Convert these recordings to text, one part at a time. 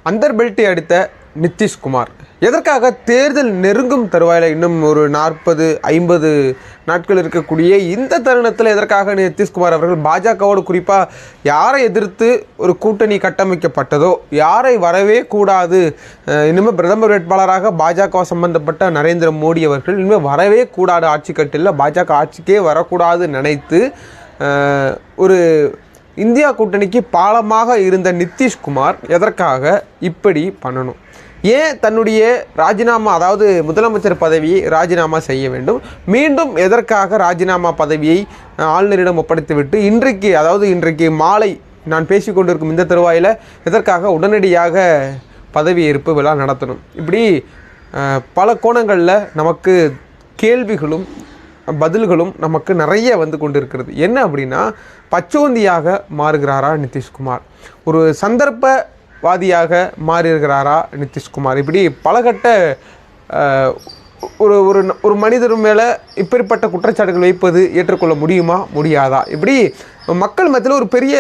அந்தர் பெல்ட்டை அடித்த நிதிஷ்குமார் எதற்காக தேர்தல் நெருங்கும் தருவாயில் இன்னும் ஒரு 40-50 நாட்கள் இருக்கக்கூடிய இந்த தருணத்தில் எதற்காக நிதிஷ்குமார் அவர்கள் பாஜகவோடு குறிப்பாக யாரை எதிர்த்து ஒரு கூட்டணி கட்டமைக்கப்பட்டதோ, யாரை வரவே கூடாது, இனிமேல் பிரதமர் வேட்பாளராக பாஜக சம்பந்தப்பட்ட நரேந்திர மோடி அவர்கள் இனிமேல் வரவே கூடாது, ஆட்சி கட்டில் பாஜக ஆட்சிக்கே வரக்கூடாது நினைத்து ஒரு இந்தியா கூட்டணிக்கு பாலமாக இருந்த நிதிஷ்குமார் எதற்காக இப்படி பண்ணணும்? ஏன் தன்னுடைய ராஜினாமா, அதாவது முதலமைச்சர் பதவியை ராஜினாமா செய்ய வேண்டும்? மீண்டும் எதற்காக ராஜினாமா பதவியை ஆளுநரிடம் ஒப்படைத்துவிட்டு இன்றைக்கு மாலை நான் பேசிக்கொண்டிருக்கும் இந்த தருவாயில் எதற்காக உடனடியாக பதவியேற்பு விழா நடத்தணும்? இப்படி பல கோணங்களில் நமக்கு கேள்விகளும் பதில்களும் நமக்கு நிறைய வந்து கொண்டு இருக்கிறது. என்ன அப்படின்னா, பச்சோந்தியாக மாறுகிறாரா நிதிஷ்குமார்? ஒரு சந்தர்ப்பவாதியாக மாறியிருக்கிறாரா நிதிஷ்குமார்? இப்படி பலகட்ட ஒரு ஒரு ஒரு மனிதர் மேலே இப்படிப்பட்ட குற்றச்சாட்டுகள் வைப்பது ஏற்றுக்கொள்ள முடியுமா முடியாதா? இப்படி மக்கள் மத்தியில் ஒரு பெரிய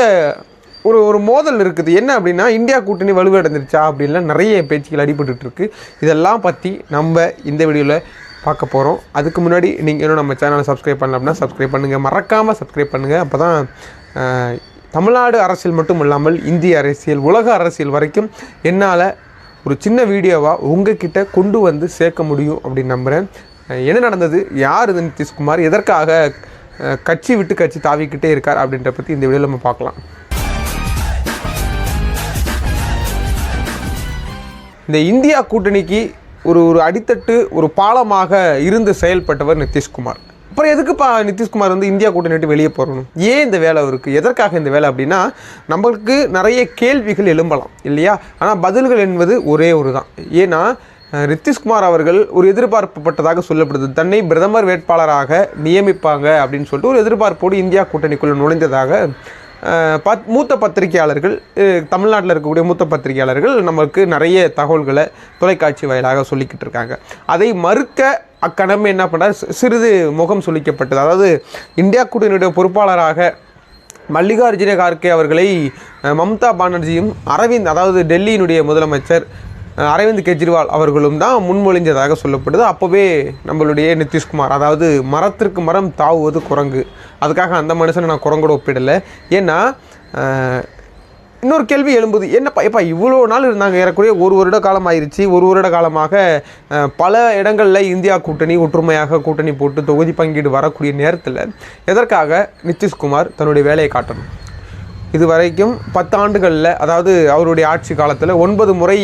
ஒரு மோதல் இருக்குது. என்ன அப்படின்னா, இந்தியா கூட்டணி வலுவடைந்துருச்சா அப்படின்லாம் நிறைய பேச்சுக்கள் அடிபட்டுருக்கு. இதெல்லாம் பற்றி நம்ம இந்த வீடியோவில் பார்க்க போகிறோம். அதுக்கு முன்னாடி நீங்கள் இன்னும் நம்ம சேனலை சப்ஸ்கிரைப் பண்ணல அப்படின்னா சப்ஸ்கிரைப் பண்ணுங்கள், மறக்காமல் சப்ஸ்கிரைப் பண்ணுங்கள். அப்போ தான் தமிழ்நாடு அரசியல் மட்டும் இல்லாமல் இந்திய அரசியல், உலக அரசியல் வரைக்கும் என்னால் ஒரு சின்ன வீடியோவாக உங்ககிட்ட கொண்டு வந்து சேர்க்க முடியும் அப்படின்னு நம்புகிறேன். என்ன நடந்தது, யார் இது நிதிஷ்குமார், எதற்காக கட்சி விட்டு கட்சி தாவிக்கிட்டே இருக்கார் அப்படின்ற பற்றி இந்த வீடியோவில் நம்ம பார்க்கலாம். இந்த இந்தியா கூட்டணிக்கு ஒரு அடித்தட்டு, ஒரு பாலமாக இருந்து செயல்பட்டவர் நிதிஷ்குமார். அப்புறம் எதுக்குப்பா நிதிஷ்குமார் வந்து இந்தியா கூட்டணி விட்டு வெளியே போகணும்? ஏன் இந்த வேலை இருக்குது, எதற்காக இந்த வேலை அப்படின்னா, நம்மளுக்கு நிறைய கேள்விகள் எழும்பலாம் இல்லையா? ஆனால் பதில்கள் என்பது ஒரே ஒரு தான். ஏன்னா நிதிஷ்குமார் அவர்கள் ஒரு எதிர்பார்க்கப்பட்டதாக சொல்லப்படுது. தன்னை பிரதமர் வேட்பாளராக நியமிப்பாங்க அப்படின்னு சொல்லிட்டு ஒரு எதிர்பார்ப்போடு இந்தியா கூட்டணிக்குள்ளே நுழைந்ததாக மூத்த பத்திரிகையாளர்கள், தமிழ்நாட்டில் இருக்கக்கூடிய மூத்த பத்திரிகையாளர்கள் நமக்கு நிறைய தகவல்களை தொலைக்காட்சி வாயிலாக சொல்லிக்கிட்டு இருக்காங்க. அதை மறுக்க அக்கணமே என்ன பண்ணார், சிறிது முகம் சொல்லிக்கப்பட்டது. அதாவது இந்தியா கூட்டணியுடைய பொறுப்பாளராக மல்லிகார்ஜுன கார்கே அவர்களை மம்தா பானர்ஜியும் அதாவது டெல்லியினுடைய முதலமைச்சர் அரவிந்த் கெஜ்ரிவால் அவர்களும் தான் முன்மொழிஞ்சதாக சொல்லப்படுது. அப்போவே நம்மளுடைய நிதிஷ்குமார், அதாவது மரத்திற்கு மரம் தாவுவது குரங்கு, அதுக்காக அந்த மனுஷனை நான் குரங்கோட ஒப்பிடலை. ஏன்னா இன்னொரு கேள்வி எழும்புது, என்னப்பா இவ்வளோ நாள் இருந்தாங்க, ஏறக்குறைய ஒரு வருட காலம் ஆயிடுச்சு. ஒரு வருட காலமாக பல இடங்களில் இந்தியா கூட்டணி ஒற்றுமையாக கூட்டணி போட்டு தொகுதி பங்கீடு வரக்கூடிய நேரத்தில் எதற்காக நிதிஷ்குமார் தன்னுடைய வேலையை காட்டணும்? இது வரைக்கும் 10 ஆண்டுகளில், அதாவது அவருடைய ஆட்சி காலத்தில் 9 முறை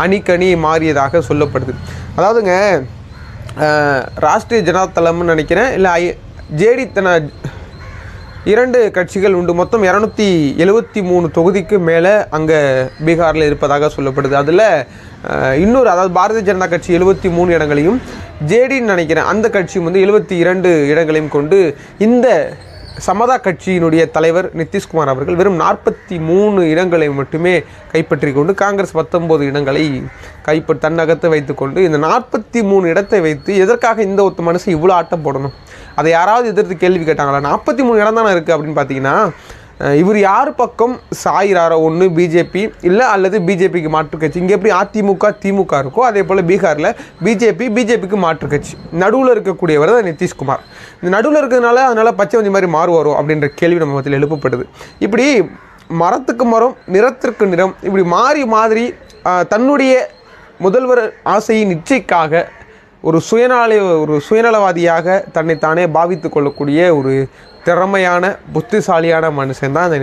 அணிக்கணி மாறியதாக சொல்லப்படுது. அதாவதுங்க, ராஷ்ட்ரிய ஜனதாதளம்னு நினைக்கிறேன், இல்லை ஜேடி 2 கட்சிகள் உண்டு. மொத்தம் 273 தொகுதிக்கு மேலே அங்கே பீகாரில் இருப்பதாக சொல்லப்படுது. அதில் இன்னொரு, அதாவது பாரதிய ஜனதா கட்சி 73 இடங்களையும், ஜேடின்னு நினைக்கிறேன் அந்த கட்சியும் வந்து 72 இடங்களையும் கொண்டு இந்த சமதா கட்சியினுடைய தலைவர் நிதிஷ்குமார் அவர்கள் வெறும் 43 இடங்களை மட்டுமே கைப்பற்றி கொண்டு, காங்கிரஸ் 19 இடங்களை தன்னகத்தை வைத்துக்கொண்டு, இந்த 43 இடத்தை வைத்து எதற்காக இந்த ஒத்த மனுஷன் இவ்வளோ ஆட்டம் போடணும்? அதை யாராவது எதிர்த்து கேள்வி கேட்டாங்களா? 43 இடம் தானே இருக்குது அப்படின்னு பார்த்தீங்கன்னா, இவர் யார் பக்கம் சாயிறாரோ, ஒன்று பிஜேபி இல்லை அல்லது பிஜேபிக்கு மாற்று கட்சி. இங்கே எப்படி அதிமுக திமுக இருக்கோ அதே போல் பீகாரில் பிஜேபிக்கு மாற்று கட்சி, நடுவில் இருக்கக்கூடியவர் தான் நிதிஷ்குமார். இந்த நடுவில் இருக்கிறதுனால அதனால் பச்சை வந்தி மாதிரி மாறுவாரோ அப்படின்ற கேள்வி நம்ம மத்தியில் எழுப்பப்படுது. இப்படி மரத்துக்கு மரம், நிறத்திற்கு நிறம், இப்படி மாதிரி தன்னுடைய முதல்வர் ஆசையின் இச்சைக்காக ஒரு சுயநலவாதியாக தன்னைத்தானே பாவித்து கொள்ளக்கூடிய ஒரு திறமையான புத்திசாலியான மனுஷன் தான் இந்த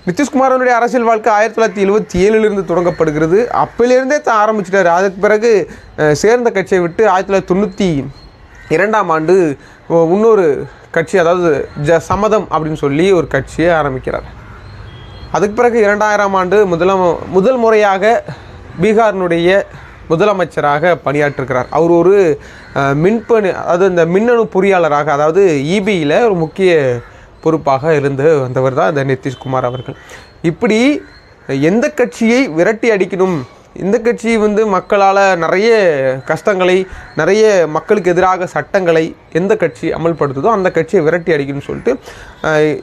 நிதிஷ்குமாரனுடைய அரசியல் வாழ்க்கை 1977 தொடங்கப்படுகிறது. அப்போலேருந்தே தான் ஆரம்பிச்சிட்டார். அதுக்கு பிறகு சேர்ந்த கட்சியை விட்டு 1992ஆம் ஆண்டு இன்னொரு கட்சி, அதாவது சமதம் அப்படின்னு சொல்லி ஒரு கட்சியை ஆரம்பிக்கிறார். அதுக்கு பிறகு 2000ஆம் ஆண்டு முதல் முறையாக பீகாரினுடைய முதலமைச்சராக பணியாற்றிருக்கிறார். அவர் ஒரு அதாவது இந்த மின்னணு பொறியாளராக, அதாவது இபியில் ஒரு முக்கிய பொறுப்பாக இருந்து வந்தவர் தான் இந்த நிதிஷ்குமார் அவர்கள். இப்படி எந்த கட்சியை விரட்டி அடிக்கணும், இந்த கட்சி வந்து மக்களால் நிறைய கஷ்டங்களை, நிறைய மக்களுக்கு எதிராக சட்டங்களை எந்த கட்சி அமல்படுத்துதோ அந்த கட்சியை விரட்டி அடிக்கணும்னு சொல்லிட்டு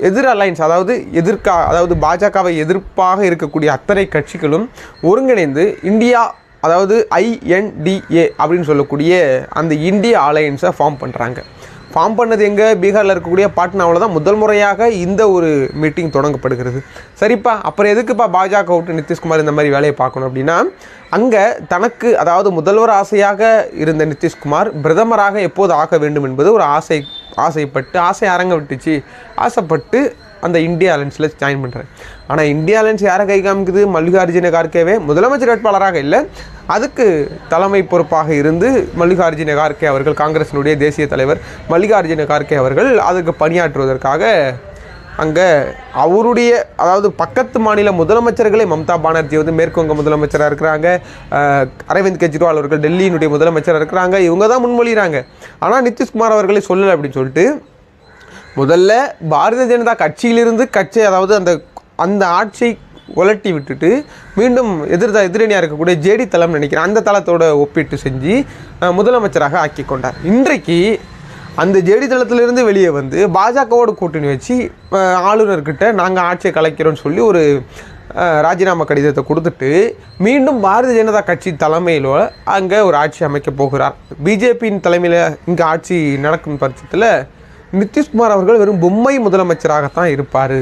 எதிர் அலைன்ஸ், அதாவது பாஜகவை எதிர்ப்பாக இருக்கக்கூடிய அத்தனை கட்சிகளும் ஒருங்கிணைந்து இந்தியா, அதாவது INDA அப்படின்னு சொல்லக்கூடிய அந்த இந்தியா அலையன்ஸை ஃபார்ம் பண்ணுறாங்க. ஃபார்ம் பண்ணது எங்கே? பீகாரில் இருக்கக்கூடிய பாட்னாவில் தான் முதல் முறையாக இந்த ஒரு மீட்டிங் தொடங்கப்படுகிறது. சரிப்பா, அப்புறம் எதுக்குப்பா பாஜக விட்டு நிதிஷ்குமார் இந்த மாதிரி வேலையை பார்க்கணும் அப்படின்னா, அங்கே தனக்கு, அதாவது முதல்வர் ஆசையாக இருந்த நிதிஷ்குமார் பிரதமராக எப்போது ஆக வேண்டும் என்பது ஒரு ஆசைப்பட்டு அரங்க விட்டுச்சு, ஆசைப்பட்டு அந்த இந்தியா அலைன்ஸில் ஜாயின் பண்ணுறேன். ஆனால் இந்தியா அலைன்ஸ் யாரை கை காமிக்குது? மல்லிகார்ஜுன கார்கேவே முதலமைச்சர் வேட்பாளராக இல்லை, அதுக்கு தலைமை பொறுப்பாக இருந்து மல்லிகார்ஜுன கார்கே அவர்கள், காங்கிரஸினுடைய தேசிய தலைவர் மல்லிகார்ஜுன கார்கே அவர்கள் அதுக்கு பணியாற்றுவதற்காக அங்கே அவருடைய, அதாவது பக்கத்து மாநில முதலமைச்சர்களே, மம்தா பானர்ஜி வந்து மேற்குவங்க முதலமைச்சராக இருக்கிறாங்க, அரவிந்த் கெஜ்ரிவால் அவர்கள் டெல்லியினுடைய முதலமைச்சராக இருக்கிறாங்க, இவங்க தான் முன்மொழிகிறாங்க. ஆனால் நிதிஷ்குமார் அவர்களே சொல்லலை அப்படின்னு சொல்லிட்டு முதல்ல பாரதிய ஜனதா கட்சியிலிருந்து அதாவது அந்த ஆட்சியை உலட்டி விட்டுட்டு மீண்டும் எதிரணியாக இருக்கக்கூடிய ஜேடி தளம் நினைக்கிறேன், அந்த தளத்தோட ஒப்பிட்டு செஞ்சு முதலமைச்சராக ஆக்கி கொண்டார். இன்றைக்கு அந்த ஜேடி தளத்திலிருந்து வெளியே வந்து பாஜகவோட கூட்டணி வச்சு ஆளுநர்கிட்ட நாங்கள் ஆட்சியை கலைக்கிறோன்னு சொல்லி ஒரு ராஜினாமா கடிதத்தை கொடுத்துட்டு மீண்டும் பாரதிய ஜனதா கட்சி தலைமையில் அங்கே ஒரு ஆட்சி அமைக்க போகிறார். பிஜேபியின் தலைமையில் இங்கே ஆட்சி நடக்கும் பட்சத்தில் நிதிஷ்குமார் அவர்கள் வெறும் பொம்மை முதலமைச்சராகத்தான் இருப்பார்,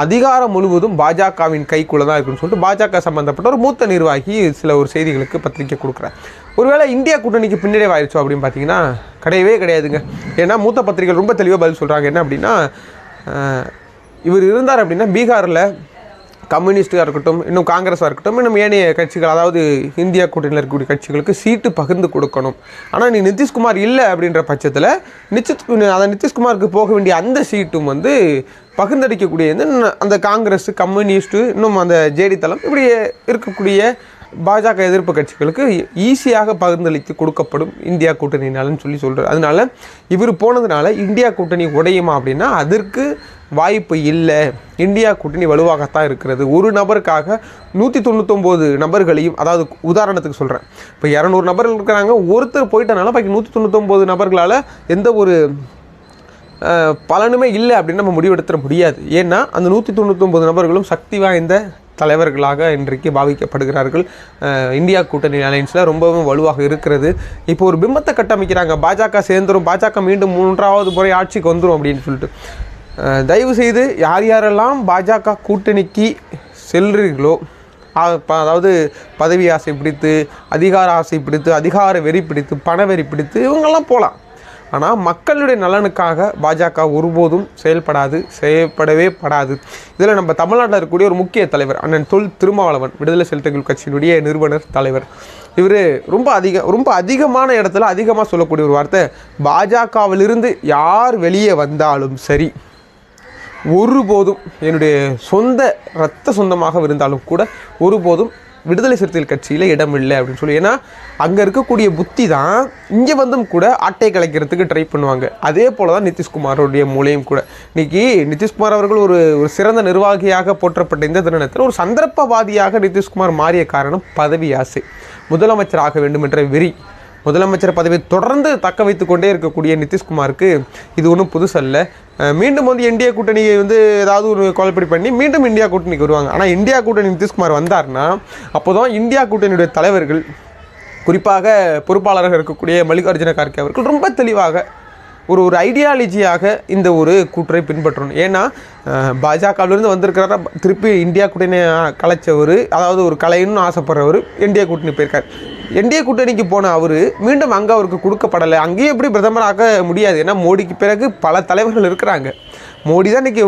அதிகாரம் முழுவதும் பாஜகவின் கைக்குள்ளே தான் இருக்குன்னு சொல்லிட்டு பாஜக சம்மந்தப்பட்ட ஒரு மூத்த நிர்வாகி ஒரு செய்திகளுக்கு பத்திரிக்கை கொடுக்குறார். ஒருவேளை இந்தியா கூட்டணிக்கு பின்னடைவாயிருச்சோ அப்படின்னு பார்த்தீங்கன்னா கிடையவே கிடையாதுங்க. ஏன்னா மூத்த பத்திரிகைகள் ரொம்ப தெளிவாக பதில் சொல்கிறாங்க. என்ன அப்படின்னா, இவர் இருந்தார் அப்படின்னா பீகாரில் கம்யூனிஸ்டாக இருக்கட்டும், இன்னும் காங்கிரஸாக இருக்கட்டும், இன்னும் ஏனைய கட்சிகள், அதாவது இந்தியா கூட்டணியில் இருக்கக்கூடிய கட்சிகளுக்கு சீட்டு பகிர்ந்து கொடுக்கணும். ஆனால் நீ நிதிஷ்குமார் இல்லை அப்படின்ற பட்சத்தில் நிதிஷ்குமாருக்கு போக வேண்டிய அந்த சீட்டும் வந்து பகிர்ந்தளிக்கக்கூடிய அந்த காங்கிரஸ், கம்யூனிஸ்ட்டு, இன்னும் அந்த ஜேடி தளம், இப்படி இருக்கக்கூடிய பாஜக எதிர்ப்பு கட்சிகளுக்கு ஈஸியாக பகிர்ந்தளித்து கொடுக்கப்படும் இந்தியா கூட்டணினாலன்னு சொல்கிறார். அதனால இவர் போனதுனால இந்தியா கூட்டணி உடையுமா அப்படின்னா அதற்கு வாய்ப்பு இல்லை. இந்தியா கூட்டணி வலுவாகத்தான் இருக்கிறது. ஒரு நபருக்காக 199 நபர்களையும், அதாவது உதாரணத்துக்கு சொல்கிறேன், இப்போ 200 நபர்கள் இருக்கிறாங்க, ஒருத்தர் போயிட்டனால பாக்கி 199 நபர்களால் எந்த ஒரு பலனுமே இல்லை அப்படின்னு நம்ம முடிவெடுத்துட முடியாது. ஏன்னா அந்த 199 நபர்களும் சக்தி வாய்ந்த தலைவர்களாக இன்றைக்கு பாவிக்கப்படுகிறார்கள். இந்தியா கூட்டணி அலைன்ஸில் ரொம்பவும் வலுவாக இருக்கிறது. இப்போ ஒரு பிம்பத்தை கட்டமைக்கிறாங்க, பாஜக சேர்ந்துடும், பாஜக மீண்டும் 3வது முறை ஆட்சிக்கு வந்துடும் அப்படின்னு சொல்லிட்டு. தயவு செய்து யாரெல்லாம் பாஜக கூட்டணிக்கு செல்றீர்களோ, அதாவது பதவி ஆசை பிடித்து, அதிகார ஆசை பிடித்து, அதிகார வெறி பிடித்து, பண வெறி பிடித்து இவங்கெல்லாம் போகலாம். ஆனால் மக்களுடைய நலனுக்காக பாஜக ஒருபோதும் செயல்படவே படாது. இதில் நம்ம தமிழ்நாட்டில் இருக்கக்கூடிய ஒரு முக்கிய தலைவர் அண்ணன் தொல் திருமாவளவன், விடுதலை சிறுத்தைகள் கட்சியினுடைய நிறுவனர் தலைவர், இவர் ரொம்ப அதிகமான இடத்துல அதிகமாக சொல்லக்கூடிய ஒரு வார்த்தை, பாஜகவிலிருந்து யார் வெளியே வந்தாலும் சரி, ஒருபோதும் என்னுடைய இரத்த சொந்தமாக இருந்தாலும் கூட ஒருபோதும் விடுதலை சிறுத்தைகள் கட்சியில் இடம் இல்லை அப்படின்னு சொல்லி. ஏன்னா அங்கே இருக்கக்கூடிய புத்தி தான் இங்கே வந்தும் கூட ஆட்டை கலைக்கிறதுக்கு ட்ரை பண்ணுவாங்க. அதே போல் தான் நிதிஷ்குமாரோடைய மூலையும் கூட. இன்றைக்கி நிதிஷ்குமார் அவர்கள் ஒரு சிறந்த நிர்வாகியாக போற்றப்பட்ட இந்த தருணத்தில் ஒரு சந்தர்ப்பவாதியாக நிதிஷ்குமார் மாறிய காரணம் பதவி ஆசை, முதலமைச்சர் ஆக வேண்டும் என்ற வெறி. முதலமைச்சர் பதவியை தொடர்ந்து தக்க வைத்து கொண்டே இருக்கக்கூடிய நிதிஷ்குமாருக்கு இது ஒன்றும் புதுசல்ல. மீண்டும் வந்து இந்தியா கூட்டணியை வந்து ஏதாவது ஒரு குழப்படி பண்ணி மீண்டும் இந்தியா கூட்டணிக்கு வருவாங்க. ஆனால் இந்தியா கூட்டணி நிதிஷ்குமார் வந்தார்னா அப்போ தான் இந்தியா கூட்டணியுடைய தலைவர்கள், குறிப்பாக பொறுப்பாளராக இருக்கக்கூடிய மல்லிகார்ஜுன கார்கே அவர்கள் ரொம்ப தெளிவாக ஒரு ஐடியாலஜியாக இந்த ஒரு கூற்றை பின்பற்றணும். ஏன்னா பாஜகவிலிருந்து வந்திருக்கிறாரா, திருப்பி இந்தியா கூட்டணி கலைச்சவர், அதாவது ஒரு கலைன்னு ஆசைப்படுறவர் இந்தியா கூட்டணி போயிருக்கார். என்டிஏ கூட்டணிக்கு போன அவர் மீண்டும் அங்கே அவருக்கு கொடுக்கப்படலை. அங்கேயும் எப்படி பிரதமராக முடியாது. ஏன்னா மோடிக்கு பிறகு பல தலைவர்கள் இருக்கிறாங்க. மோடி தான் இன்றைக்கி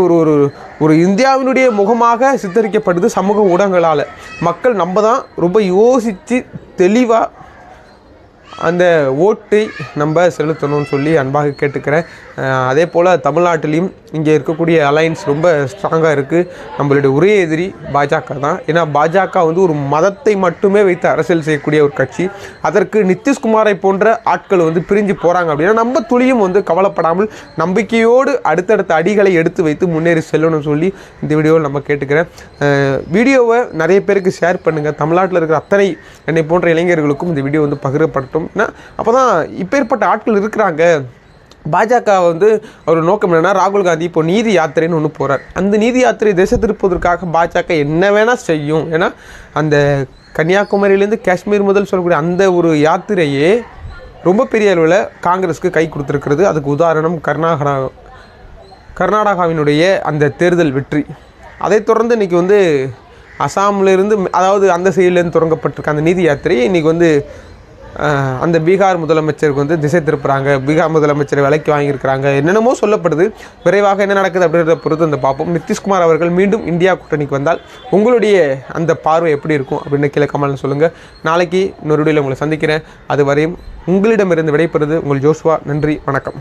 ஒரு இந்தியாவினுடைய முகமாக சித்தரிக்கப்படுது சமூக ஊடகங்களால். மக்கள் நம்ம தான் ரொம்ப யோசித்து தெளிவாக அந்த ஓட்டை நம்ம செலுத்தணும்னு சொல்லி அன்பாக கேட்டுக்கிறேன். அதே போல் தமிழ்நாட்டிலையும் இங்கே இருக்கக்கூடிய அலையன்ஸ் ரொம்ப ஸ்ட்ராங்காக இருக்குது. நம்மளுடைய ஒரே எதிரி பாஜக தான். ஏன்னா பாஜக வந்து ஒரு மதத்தை மட்டுமே வைத்து அரசியல் செய்யக்கூடிய ஒரு கட்சி. அதற்கு நிதிஷ்குமாரை போன்ற ஆட்கள் வந்து பிரிஞ்சு போகிறாங்க அப்படின்னா நம்ம துளியும் வந்து கவலைப்படாமல் நம்பிக்கையோடு அடுத்தடுத்த அடிகளை எடுத்து வைத்து முன்னேறி செல்லணும்னு சொல்லி இந்த வீடியோவில் நம்ம கேட்டுக்கிறேன். வீடியோவை நிறைய பேருக்கு ஷேர் பண்ணுங்கள். தமிழ்நாட்டில் இருக்கிற அத்தனை என்னை போன்ற இளைஞர்களுக்கும் இந்த வீடியோ வந்து பகிரப்படட்டும். ஏன்னா அப்போ தான் இப்பேற்பட்ட ஆட்கள் இருக்கிறாங்க. பாஜக வந்து ஒரு நோக்கம் என்னென்னா, ராகுல் காந்தி இப்போ நீதி யாத்திரைன்னு ஒன்று போகிறார். அந்த நீதி யாத்திரை திசை திருப்பதற்காக பாஜக என்ன வேணால் செய்யும். ஏன்னா அந்த கன்னியாகுமரியிலேருந்து காஷ்மீர் முதல் சொல்லக்கூடிய அந்த ஒரு யாத்திரையே ரொம்ப பெரிய அளவில் காங்கிரஸுக்கு கை கொடுத்துருக்கிறது. அதுக்கு உதாரணம் கர்நாடகாவினுடைய அந்த தேர்தல் வெற்றி. அதைத் தொடர்ந்து இன்றைக்கி வந்து அசாமிலிருந்து, அதாவது அந்த சைட்லேருந்து தொடங்கப்பட்டிருக்க அந்த நீதி யாத்திரையை இன்றைக்கி வந்து அந்த பீகார் முதலமைச்சருக்கு வந்து திசை திருப்புறாங்க. பீகார் முதலமைச்சரை விலைக்கு வாங்கியிருக்கிறாங்க. என்னென்னமோ சொல்லப்படுது. விரைவாக என்ன நடக்குது அப்படின்றத பொறுத்து வந்து பார்ப்போம். நிதிஷ்குமார் அவர்கள் மீண்டும் இந்தியா கூட்டணிக்கு வந்தால் உங்களுடைய அந்த பார்வை எப்படி இருக்கும் அப்படின்னு கீழே கமெண்ட்ல சொல்லுங்கள். நாளைக்கு இன்னொரு வீடியோவில் உங்களை சந்திக்கிறேன். அது வரையும் உங்களிடமிருந்து விடைபெறுவது உங்கள் ஜோஷ்வா. நன்றி, வணக்கம்.